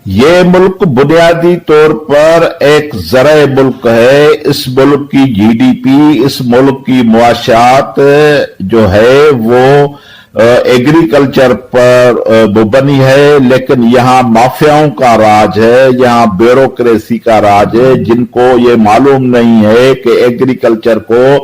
ये मुल्क बुनियादी तौर पर एक ज़राए मुल्क है। इस मुल्क की जीडीपी, इस मुल्क की मुआशात जो है वो एग्रीकल्चर पर मुबनी है, लेकिन यहाँ माफियाओं का राज है, यहाँ ब्यूरोक्रेसी का राज है, जिनको ये मालूम नहीं है कि एग्रीकल्चर को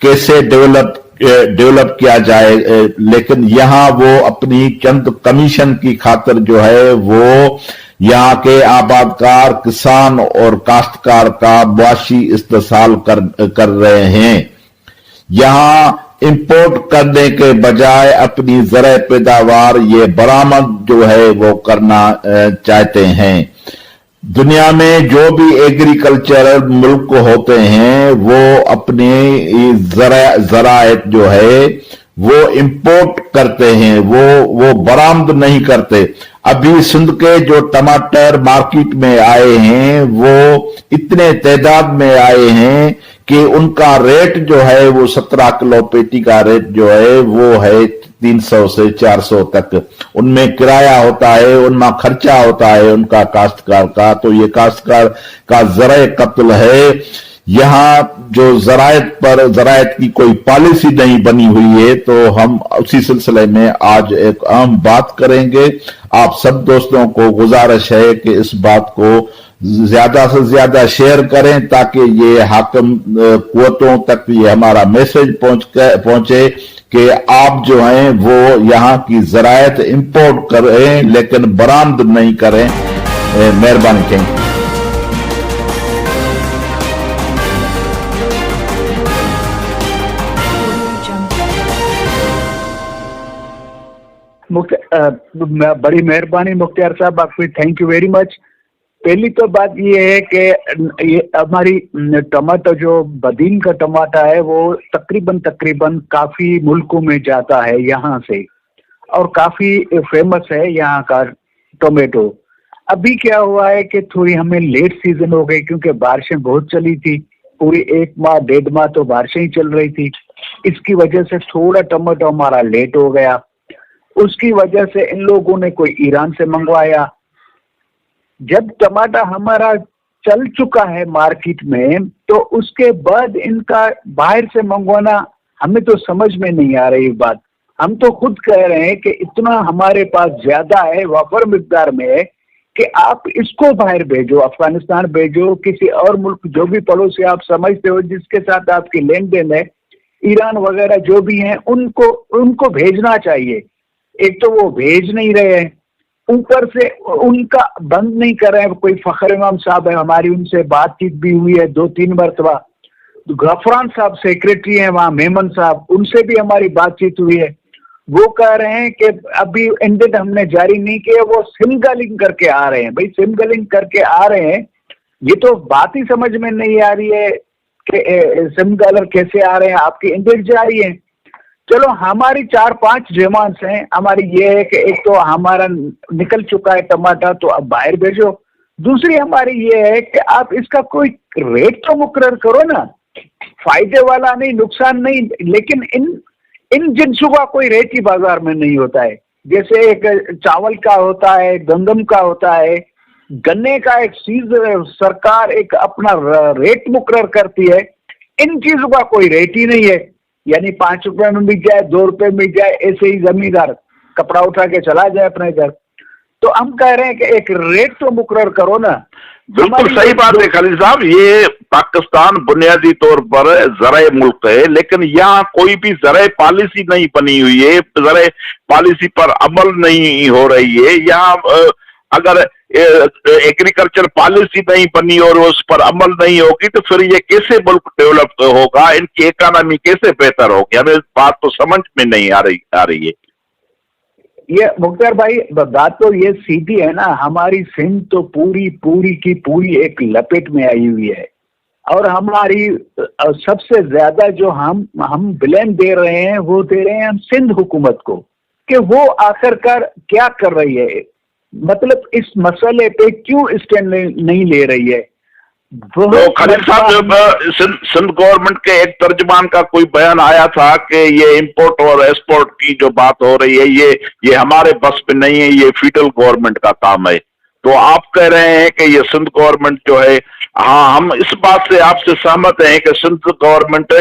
कैसे डेवलप किया जाए। लेकिन यहाँ वो अपनी चंद कमीशन की खातिर जो है वो यहाँ के आबादकार, किसान और काश्तकार का मुआशी इस्तेसाल कर रहे हैं। यहाँ इंपोर्ट करने के बजाय अपनी ज़राए पैदावार ये बरामद जो है वो करना चाहते हैं। दुनिया में जो भी एग्रीकल्चरल मुल्क होते हैं वो अपने ज़राए जो है वो इंपोर्ट करते हैं, वो बरामद नहीं करते। अभी सिंध के जो टमाटर मार्केट में आए हैं वो इतने तादाद में आए हैं कि उनका रेट जो है वो 17 किलो पेटी का रेट जो है वो है 300 से 400 तक। उनमें किराया होता है, उनमें खर्चा होता है उनका काश्तकार का। तो ये काश्तकार का ज़राए कत्ल है। यहाँ जो ज़रायत की कोई पॉलिसी नहीं बनी हुई है, तो हम उसी सिलसिले में आज एक अहम बात करेंगे। आप सब दोस्तों को गुजारिश है कि इस बात को ज्यादा से ज्यादा शेयर करें ताकि ये हाकिम कुव्वतों तक ये हमारा मैसेज पहुंचे कि आप जो हैं वो यहाँ की ज़रायत इंपोर्ट करें लेकिन बरामद नहीं करें। मेहरबानी करें। बड़ी मेहरबानी मुख्तार साहब, आपकी थैंक यू वेरी मच। पहली तो बात ये है कि ये हमारी टमाटर जो बदीन का टमाटर है वो तकरीबन काफी मुल्कों में जाता है यहाँ से, और काफी फेमस है यहाँ का टोमेटो। अभी क्या हुआ है कि थोड़ी हमें लेट सीजन हो गई क्योंकि बारिशें बहुत चली थी, पूरी 1 माह 1.5 माह तो बारिशें ही चल रही थी। इसकी वजह से थोड़ा टमाटो हमारा लेट हो गया। उसकी वजह से इन लोगों ने कोई ईरान से मंगवाया। जब टमाटर हमारा चल चुका है मार्केट में, तो उसके बाद इनका बाहर से मंगवाना हमें तो समझ में नहीं आ रही बात। हम तो खुद कह रहे हैं कि इतना हमारे पास ज्यादा है, वाफर मिकदार में है, कि आप इसको बाहर भेजो, अफगानिस्तान भेजो, किसी और मुल्क जो भी पड़ोसी आप समझते हो जिसके साथ आपकी लेन देन है, ईरान वगैरह जो भी हैं, उनको भेजना चाहिए। एक तो वो भेज नहीं रहे हैं, ऊपर से उनका बंद नहीं कर रहे हैं। कोई फखर इमाम साहब है, हमारी उनसे बातचीत भी हुई है 2-3 मरतबा। गफरान साहब सेक्रेटरी हैं वहाँ, मेमन साहब, उनसे भी हमारी बातचीत हुई है। वो कह रहे हैं कि अभी इंडेंट हमने जारी नहीं किया, वो सिमगलिंग करके आ रहे हैं। भाई सिमगलिंग करके आ रहे हैं, ये तो बात ही समझ में नहीं आ रही है कि सिमगलर कैसे आ रहे हैं, आपकी इंडेंट जारी है। चलो हमारी 4-5 डिमांड्स हैं। हमारी ये है कि एक तो हमारा निकल चुका है टमाटर, तो अब बाहर भेजो। दूसरी हमारी ये है कि आप इसका कोई रेट तो मुकर्रर करो ना, फायदे वाला नहीं, नुकसान नहीं, लेकिन इन जिन्सों का कोई रेट ही बाजार में नहीं होता है। जैसे एक चावल का होता है, गंदम का होता है, गन्ने का एक चीज सरकार एक अपना रेट मुकर्रर करती है। इन चीजों का कोई रेट ही नहीं है, यानी 5 रुपए में मिल जाए, 2 रुपए मिल जाए, ऐसे ही जमींदार कपड़ा उठा के चला जाए अपने घर। तो हम कह रहे हैं कि एक रेट तो मुकर्रर करो ना। बिल्कुल सही बात है खलील साहब। ये पाकिस्तान बुनियादी तौर पर ज़राए मुल्क है, लेकिन यहाँ कोई भी ज़राए पॉलिसी नहीं बनी हुई है, ज़राए पॉलिसी पर अमल नहीं हो रही है। यहाँ अगर एग्रीकल्चर पॉलिसी नहीं बनी और उस पर अमल नहीं होगी तो फिर ये कैसे मुल्क डेवलप होगा, इनकी इकोनॉमी कैसे बेहतर होगी? हमें बात तो समझ में नहीं आ रही है। ये मुख्तार भाई, बात तो ये सीधी है ना, हमारी सिंध तो पूरी की पूरी एक लपेट में आई हुई है, और हमारी सबसे ज्यादा जो हम ब्लेम दे रहे हैं वो दे रहे हैं हम सिंध हुकूमत को, कि वो आखिरकार क्या कर रही है, मतलब इस मसले पे क्यों स्टैंड नहीं ले रही है। तो खलील साहब, सिंध गवर्नमेंट के एक तर्जमान का कोई बयान आया था कि ये इंपोर्ट और एक्सपोर्ट की जो बात हो रही है ये हमारे बस पे नहीं है, ये फेडरल गवर्नमेंट का काम है। तो आप कह रहे हैं कि ये सिंध गवर्नमेंट जो है, हाँ हम इस बात से आपसे सहमत हैं कि सिंध गवर्नमेंट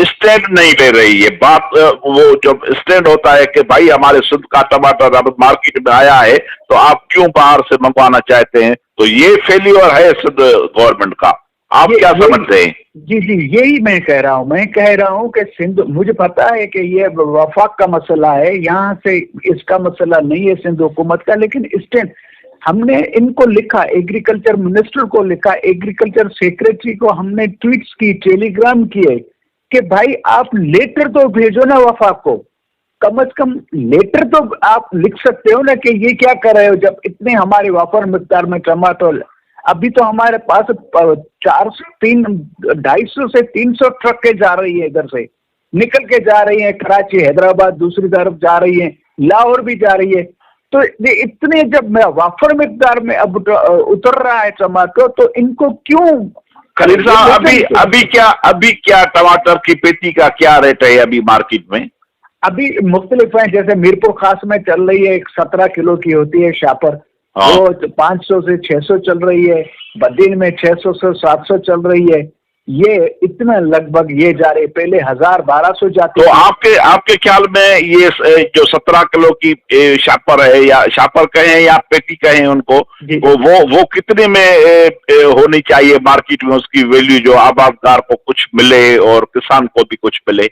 स्टैंड नहीं ले रही है। बात वो जब स्टैंड होता है कि भाई हमारे सिंध का टमाटर अब मार्केट में आया है तो आप क्यों बाहर से मंगवाना चाहते हैं, तो ये फेल्योर है सिंध गवर्नमेंट का। आप क्या समझते हैं? जी जी, यही मैं कह रहा हूँ कि सिंध, मुझे पता है कि ये वफाक का मसला है, यहाँ से इसका मसला नहीं है सिंध हुकूमत का, लेकिन स्टैंड हमने इनको लिखा, एग्रीकल्चर मिनिस्टर को लिखा, एग्रीकल्चर सेक्रेटरी को हमने ट्वीट्स की, टेलीग्राम किए कि भाई आप लेटर तो भेजो ना वफाक को, कम से कम लेटर तो आप लिख सकते हो ना कि ये क्या कर रहे हो, जब इतने हमारे वाफर मिकदार में टमाटर, अभी तो हमारे पास 250 से 300 ट्रकें जा रही है, इधर से निकल के जा रही है, कराची हैदराबाद दूसरी तरफ जा रही है, लाहौर भी जा रही है। तो ये इतने जब वाफर मिकदार में अब उतर रहा है टमाटर, तो इनको क्यों? खलील साहब अभी क्या टमाटर की पेटी का क्या रेट है अभी मार्केट में? अभी मुख्तलिफ है, जैसे मीरपुर खास में चल रही है, 17 किलो की होती है शापर, वो 500 से 600 चल रही है, बदीन में 600 से 700 चल रही है, ये इतना लगभग ये जा रही है, पहले 1000-1200 जाती। तो आपके ख्याल में ये जो 17 किलो की शापर है, या शापर कहें या पेटी कहें उनको, वो कितने में होनी चाहिए मार्केट में, उसकी वैल्यू जो आबादकार को कुछ मिले और किसान को भी कुछ मिले?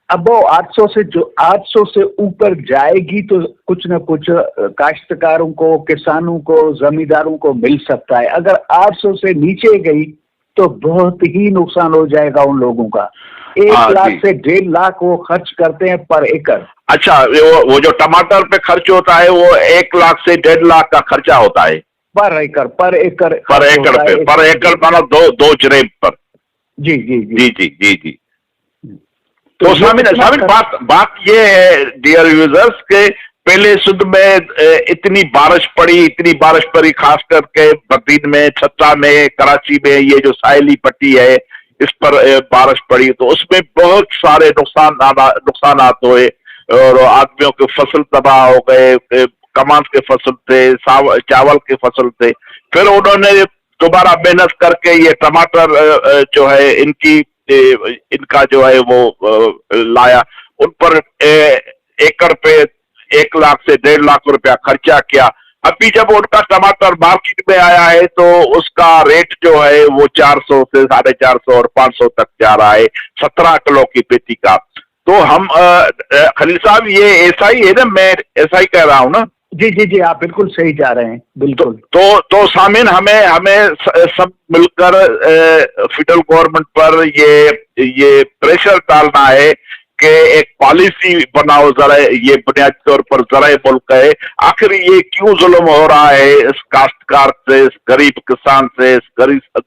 अब वो 800 से ऊपर जाएगी तो कुछ न कुछ काश्तकारों को, किसानों को, जमींदारों को मिल सकता है। अगर 800 से नीचे गई तो बहुत ही नुकसान हो जाएगा उन लोगों का। 1 लाख से 1.5 लाख वो खर्च करते हैं पर एकड़। अच्छा, वो जो टमाटर पे खर्च होता है वो 1 लाख से 1.5 लाख का खर्चा होता है पर एकड़ मानो दो जरेब पर। जी जी जी जी जी जी। तो सामिन बात ये है डियर यूजर्स के पहले सिंध में इतनी बारिश पड़ी खास करके बदीन में, छत्ता में, कराची में, ये जो साहिली पट्टी है इस पर बारिश पड़ी तो उसमें बहुत सारे नुकसानात हुए और आदमियों के फसल तबाह हो गए, कमांस के फसल थे, चावल के फसल थे। फिर उन्होंने दोबारा मेहनत करके ये टमाटर जो है इनका जो है वो लाया, उन पर एकड़ पे 1 लाख से 1.5 लाख रुपया खर्चा किया। अभी जब उनका टमाटर मार्केट में आया है तो उसका रेट जो है वो 400 से 450 और 500 तक जा रहा है 17 किलो की पेटी का। तो हम खलील साहब ये ऐसा ही है ना, मैं ऐसा ही कह रहा हूँ ना? जी जी जी, आप बिल्कुल सही जा रहे हैं, बिल्कुल। तो सामिन हमें सब मिलकर फेडरल गवर्नमेंट पर ये प्रेशर डालना है कि एक पॉलिसी बनाओ, जरा ये बुनियादी तौर पर जरा मुल्क है, आखिर ये क्यों जुल्म हो रहा है इस काश्तकार से, इस गरीब किसान से, इस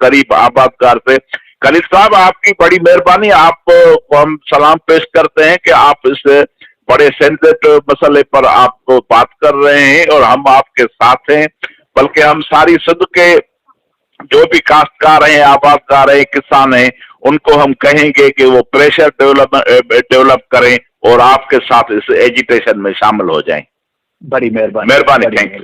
गरीब आबादकार से। खलील साहब आपकी बड़ी मेहरबानी, आपको हम सलाम पेश करते हैं कि आप इस बड़े सेंसिटिव मसले पर आप बात कर रहे हैं और हम आपके साथ हैं। बल्कि हम सारी सिंध के जो भी काश्तकार हैं, आबादकार हैं, किसान हैं, उनको हम कहेंगे कि वो प्रेशर डेवलप करें और आपके साथ इस एजिटेशन में शामिल हो जाएं। बड़ी मेहरबानी। Thank you.